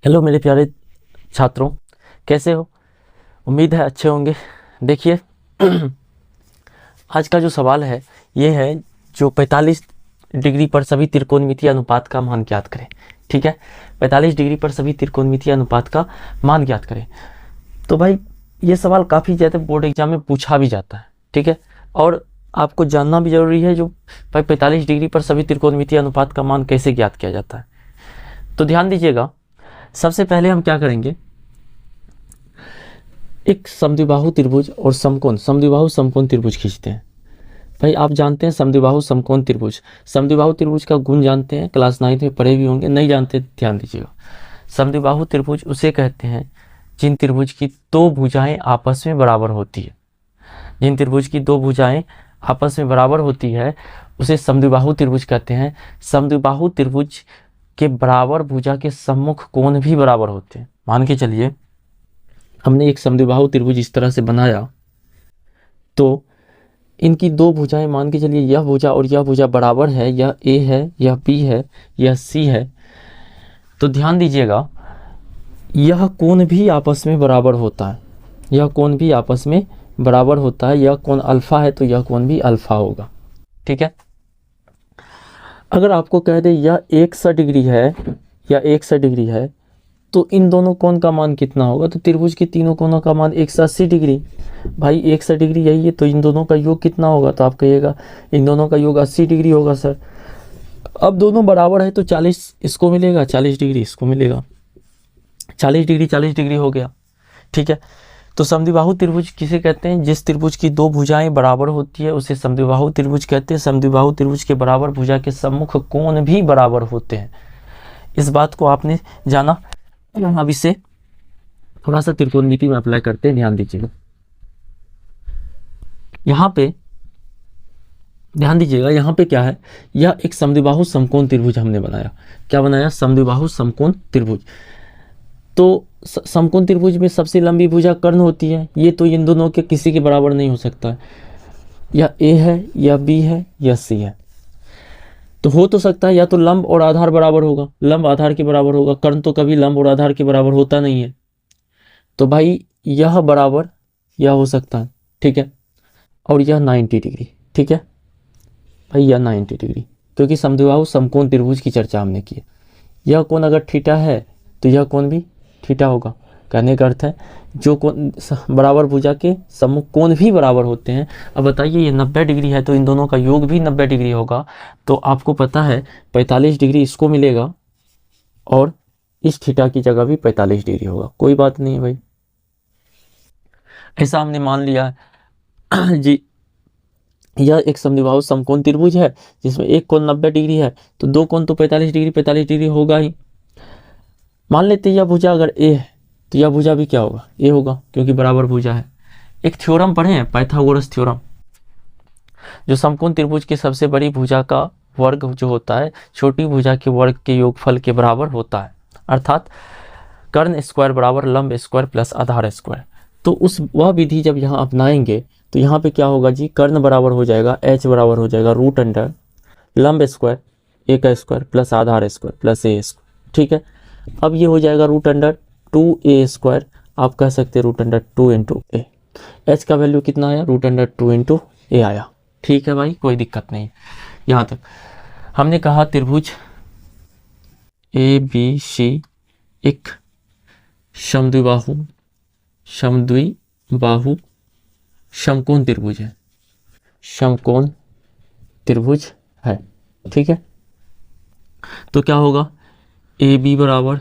Hello मेरे प्यारे छात्रों, कैसे हो? उम्मीद है अच्छे होंगे। देखिए आज का जो सवाल है ये है, जो 45 डिग्री पर सभी त्रिकोणमितीय अनुपात का मान ज्ञात करें। ठीक है, 45 डिग्री पर सभी त्रिकोणमितीय अनुपात का मान ज्ञात करें। तो भाई ये सवाल काफ़ी ज़्यादा बोर्ड एग्जाम में पूछा भी जाता है। ठीक है, और आपको जानना भी जरूरी है जो भाई 45 डिग्री पर सभी त्रिकोणमितीय अनुपात का मान कैसे ज्ञात किया जाता है। तो ध्यान दीजिएगा, सबसे पहले हम क्या करेंगे, एक समद्विबाहु त्रिभुज और समद्विबाहु समकोण त्रिभुज खींचते हैं। भाई आप जानते हैं समद्विबाहु समकोण त्रिभुज, समद्विबाहु त्रिभुज का गुण जानते हैं, क्लास 9 में पढ़े भी होंगे, नहीं जानते ध्यान दीजिएगा। समद्विबाहु त्रिभुज उसे कहते हैं जिन त्रिभुज की दो भुजाएं आपस में बराबर होती है। जिन त्रिभुज की दो भुजाएं आपस में बराबर होती है उसे समद्विबाहु त्रिभुज कहते हैं। समद्विबाहु त्रिभुज के बराबर भुजा के सम्मुख कोण भी बराबर होते हैं। मान के चलिए हमने एक समद्विबाहु त्रिभुज इस तरह से बनाया, तो इनकी दो भुजाएं, मान के चलिए यह भुजा और यह भुजा बराबर है, यह ए है, यह बी है, यह सी है। तो ध्यान दीजिएगा यह कोण भी आपस में बराबर होता है, यह कोण भी आपस में बराबर होता है। यह कोण अल्फा है तो यह कोण भी अल्फा होगा। ठीक है, अगर आपको कह दे यह 160 डिग्री है या 160 डिग्री है तो इन दोनों कोण का मान कितना होगा? तो त्रिभुज के तीनों कोणों का मान 180 डिग्री। भाई 160 डिग्री यही है तो इन दोनों का योग कितना होगा? तो आप कहिएगा इन दोनों का योग 80 डिग्री होगा सर। अब दोनों बराबर है तो 40 इसको मिलेगा, 40 डिग्री इसको मिलेगा, 40 डिग्री हो गया। ठीक है, तो समद्विबाहु त्रिभुज किसे कहते हैं? जिस त्रिभुज की दो भुजाएं बराबर होती है उसे समद्विबाहु त्रिभुज कहते हैं। समद्विबाहु त्रिभुज के बराबर भुजा के सम्मुख कोण भी बराबर होते हैं। इस बात को आपने जाना। अब इसे थोड़ा सा त्रिकोणमिति में अप्लाई करते हैं, ध्यान दीजिएगा। यहाँ पे ध्यान दीजिएगा, यहाँ पे क्या है, यह एक समद्विबाहु समकोण त्रिभुज हमने बनाया। क्या बनाया? समद्विबाहु समकोण त्रिभुज। तो समकोण त्रिभुज में सबसे लंबी भुजा कर्ण होती है। ये तो इन दोनों के किसी के बराबर नहीं हो सकता है। या ए है, या बी है, या सी है। तो हो तो सकता है या तो लंब और आधार बराबर होगा, लंब आधार के बराबर होगा। कर्ण तो कभी लंब और आधार के बराबर होता नहीं है। तो भाई यह बराबर यह हो सकता है। ठीक है, और यह 90 डिग्री। ठीक है भाई, यह 90 डिग्री, क्योंकि समद्विबाहु समकोण त्रिभुज की चर्चा हमने की है। यह कोण अगर थीटा है तो यह कोण भी थीटा होगा। कहने का अर्थ है जो कोण बराबर भुजा के सम्मुख कोण भी बराबर होते हैं। अब बताइए ये 90 डिग्री है तो इन दोनों का योग भी 90 डिग्री होगा। तो आपको पता है 45 डिग्री इसको मिलेगा और इस थीटा की जगह भी 45 डिग्री होगा। कोई बात नहीं है भाई, ऐसा हमने मान लिया है जी। यह एक समद्विबाहु समकोण त्रिभुज है जिसमें एक कोण 90 डिग्री है तो दो कोण तो 45 डिग्री होगा ही। मान लेते यह भुजा अगर ए है तो यह भुजा भी क्या होगा? ए होगा, क्योंकि बराबर भुजा है। एक थ्योरम पढ़े हैं, पाइथागोरस थ्योरम, जो समकोण त्रिभुज की सबसे बड़ी भुजा का वर्ग जो होता है छोटी भुजा के वर्ग के योगफल के बराबर होता है, अर्थात कर्ण स्क्वायर बराबर लंब स्क्वायर प्लस आधार स्क्वायर। तो उस वह विधि जब यहाँ अपनाएंगे तो यहाँ पे क्या होगा जी? कर्ण बराबर हो जाएगा, एच बराबर हो जाएगा रूट अंडर लंब स्क्वायर ए का स्क्वायर प्लस आधार स्क्वायर प्लस ए स्क्वायर। ठीक है, अब ये हो जाएगा रूट अंडर 2a स्क्वायर, आप कह सकते हैं रूट अंडर 2 इंटू ए। एच का वैल्यू कितना आया? रूट अंडर 2 इंटू ए आया। ठीक है भाई, कोई दिक्कत नहीं। यहाँ तक हमने कहा त्रिभुज ए बी सी एक समद्विबाहु समकोण त्रिभुज है, समकोण त्रिभुज है। ठीक है, तो क्या होगा? ए बी बराबर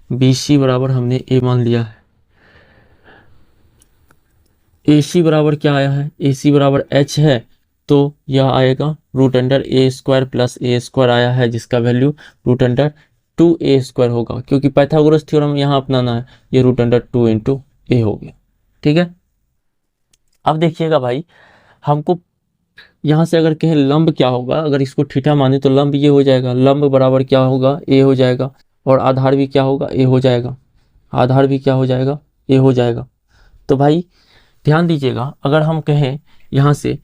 बी सी बराबर हमने ए मान लिया है। ए सी बराबर क्या आया है? ए सी बराबर एच है तो यह आएगा रूट अंडर ए स्क्वायर प्लस ए स्क्वायर आया है, जिसका value root under 2a square होगा, क्योंकि पाइथागोरस थ्योरम यहाँ अपनाना है। ये रूट अंडर 2 इंटू ए हो गया। ठीक है, अब देखिएगा भाई, हमको यहाँ से अगर कहें लंब क्या होगा, अगर इसको थीटा माने तो लंब ये हो जाएगा, लंब बराबर क्या होगा? ए हो जाएगा, और आधार भी क्या होगा? ए हो जाएगा, आधार भी क्या हो जाएगा? ए हो जाएगा। तो भाई ध्यान दीजिएगा, अगर हम कहें यहाँ से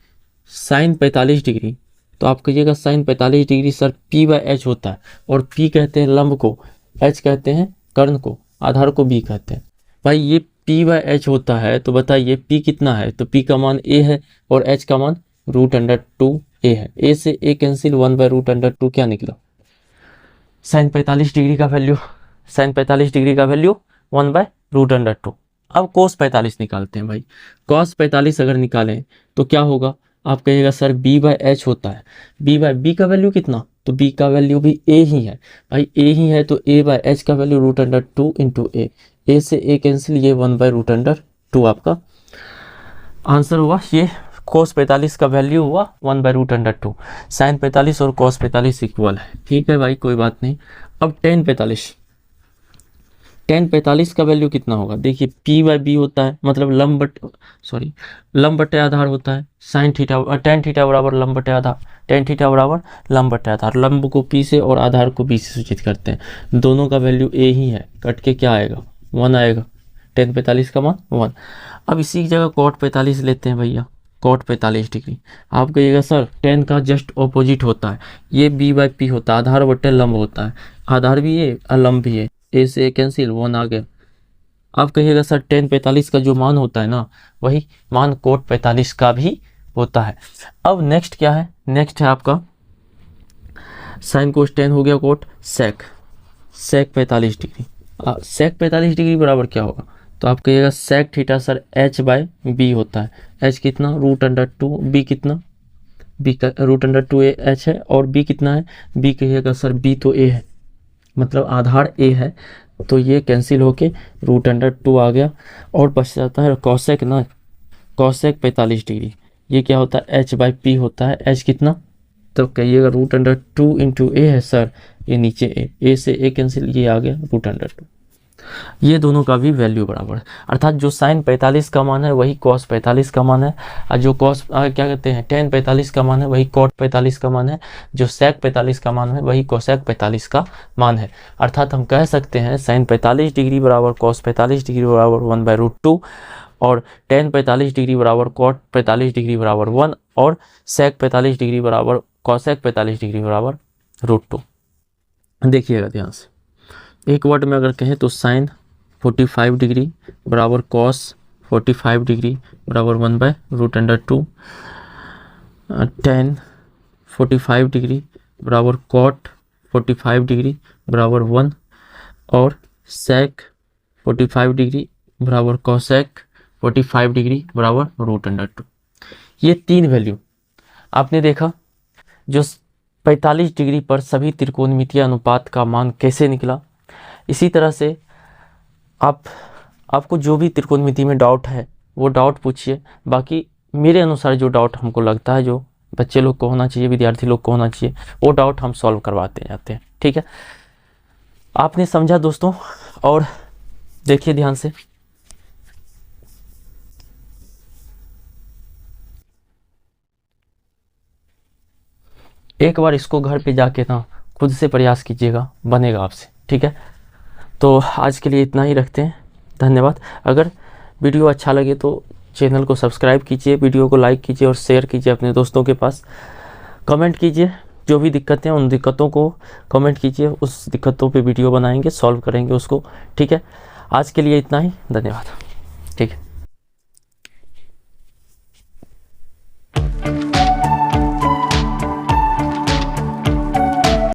साइन 45 डिग्री तो आप कहिएगा साइन 45 डिग्री सर P/H होता है, और P कहते हैं लंब को, H कहते हैं कर्ण को, आधार को बी कहते हैं। भाई ये p/h होता है, तो बताइए p कितना है, तो p का मान a है और h का मान √2a है। a से a कैंसिल, 1/√2 क्या निकला, sin 45 डिग्री का वैल्यू, sin 45 डिग्री का वैल्यू 1/√2। अब cos 45 निकालते हैं भाई। cos 45 अगर निकालें तो क्या होगा, आप कहिएगा सर b/h होता है, b का वैल्यू कितना, तो b का वैल्यू भी a ही है। भाई a ही है तो a/h का वैल्यू √2 इंटू a से a कैंसिल, ये 1/√2 आपका आंसर हुआ। ये cos 45 का वैल्यू हुआ 1/√2। sin 45 और cos 45 इक्वल है, ठीक है भाई, कोई बात नहीं। अब tan 45 का वैल्यू कितना होगा, देखिए p/b होता है, मतलब लंब बटे आधार होता है। sin थीटा tan थीटा बराबर लंब बटे आधार, tan थीटा बराबर लंब बटे आधार। लंब को p से और आधार को b से सूचित करते हैं। दोनों का वैल्यू a ही है, कट के क्या आएगा, 1 आएगा। tan 45 का मान 1। अब इसी की जगह cot 45 लेते हैं भैया, cot 45 डिग्री। आप कहिएगा सर tan का जस्ट ऑपोजिट होता है, ये b/p होता है, आधार बटे लंब होता है, आधार भी है और लंब भी है, a से a कैंसिल, 1 आ गया। आप कहिएगा सर tan 45 का जो मान होता है ना, वही मान cot 45 का भी होता है। अब नेक्स्ट क्या है, नेक्स्ट है आपका sin cos tan हो गया cot sec 45 degree. sec 45 degree बराबर क्या होगा, तो आप कहिएगा sec थीटा सर h/b होता है। h कितना, √2, b कितना, b का √2h है, और b कितना है, b कहिएगा सर b तो a है, मतलब आधार a है, तो ये कैंसिल होके √2 आ गया। और बच जाता है cosec ना, cosec 45 डिग्री, ये क्या होता है, h/p होता है। h कितना, तो कहिएगा √2 इंटू a है सर, ये नीचे a से a कैंसिल, ये आ गया √2। ये दोनों का भी वैल्यू बराबर है, अर्थात जो sin 45 का मान है वही cos 45 का मान है, और जो क्या कहते हैं tan 45 का मान है वही cot 45 का मान है, जो sec 45 का मान है वही cosec 45 का मान है। अर्थात हम कह सकते हैं sin 45 डिग्री बराबर cos 45 डिग्री बराबर 1/√2, और tan 45 डिग्री बराबर cot 45 डिग्री बराबर 1, और sec 45 डिग्री बराबर cosec 45 डिग्री बराबर √2। देखिएगा ध्यान से, एक वर्ड में अगर कहें तो sin 45 डिग्री बराबर cos 45 डिग्री बराबर 1/√2, tan 45 डिग्री बराबर cot 45 डिग्री बराबर 1, और sec 45 डिग्री बराबर cosec 45 डिग्री बराबर √2। ये तीन वैल्यू आपने देखा, जो 45 डिग्री पर सभी त्रिकोणमितीय अनुपात का मान कैसे निकला। इसी तरह से आपको जो भी त्रिकोणमिति में डाउट है वो डाउट पूछिए। बाकी मेरे अनुसार जो डाउट हमको लगता है, जो बच्चे लोग को होना चाहिए, विद्यार्थी लोग को होना चाहिए, वो डाउट हम सॉल्व करवाते जाते हैं, ठीक है। आपने समझा दोस्तों, और देखिए ध्यान से, एक बार इसको घर पे जाके ना खुद से प्रयास कीजिएगा, बनेगा आपसे, ठीक है। तो आज के लिए इतना ही रखते हैं, धन्यवाद। अगर वीडियो अच्छा लगे तो चैनल को सब्सक्राइब कीजिए, वीडियो को लाइक कीजिए और शेयर कीजिए अपने दोस्तों के पास। कमेंट कीजिए, जो भी दिक्कतें हैं उन दिक्कतों को कमेंट कीजिए, उस दिक्कतों पे वीडियो बनाएंगे, सॉल्व करेंगे उसको, ठीक है। आज के लिए इतना ही, धन्यवाद, ठीक है।